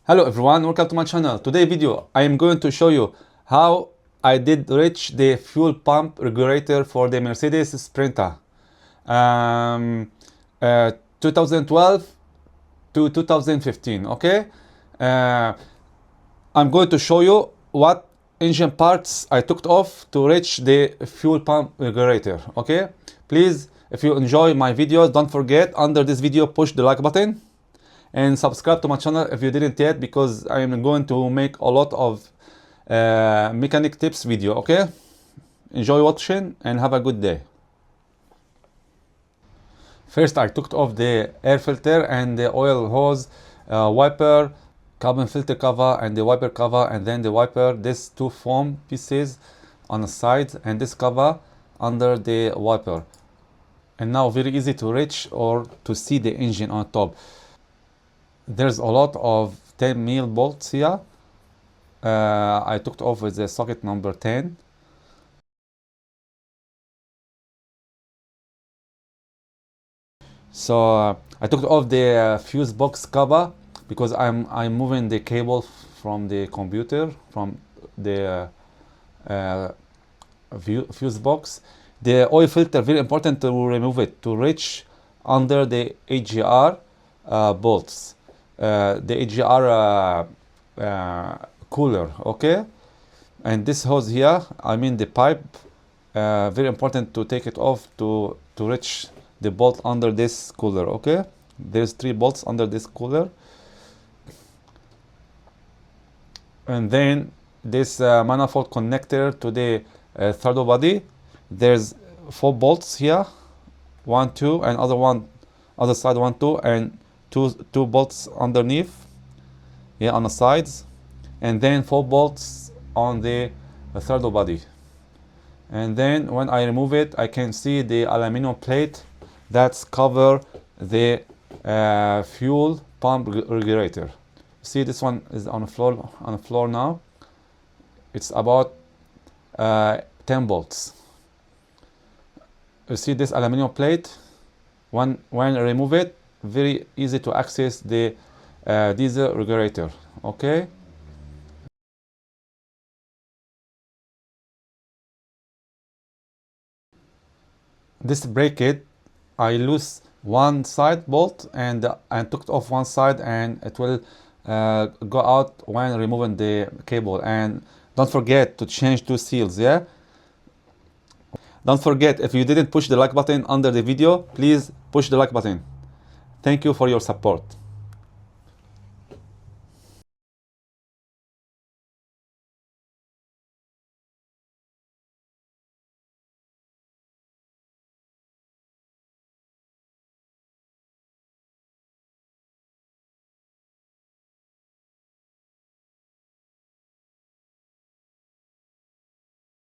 Hello everyone, welcome to my channel. Today video I am going to show you how I did reach the fuel pump regulator for the Mercedes Sprinter 2012 to 2015. Okay, I'm going to show you what engine parts I took off to reach the fuel pump regulator. Okay, please, if you enjoy my videos, don't forget under this video push the like button and subscribe to my channel if you didn't yet, because I am going to make a lot of mechanic tips video. Okay, enjoy watching and have a good day. First, I took off the air filter and the oil hose, wiper, carbon filter cover and the wiper cover, and then the wiper, these two foam pieces on the side and this cover under the wiper. And now very easy to reach or to see the engine on top. There's a lot of 10mm bolts here. I took off with the socket number 10. So I took off the fuse box cover because I'm moving the cable from the computer, from the fuse box. The oil filter, very important to remove it to reach under the AGR bolts. The AGR cooler. Okay, and this hose here, I mean the pipe, very important to take it off to reach the bolt under this cooler. Okay, there's 3 bolts under this cooler, and then this manifold connector to the throttle body. There's 4 bolts here, 1, 2, and other side 1, 2, and two bolts underneath, yeah, on the sides, and then 4 bolts on the throttle body. And then when I remove it, I can see the aluminum plate that's cover the fuel pump regulator. See, this one is on the floor now. It's about 10 bolts. You see this aluminum plate? When I remove it, very easy to access the diesel regulator. Okay, this bracket, I lose one side bolt and took off one side, and it will go out when removing the cable. And don't forget to change 2 seals. Yeah, don't forget, if you didn't push the like button under the video, please push the like button. Thank you for your support.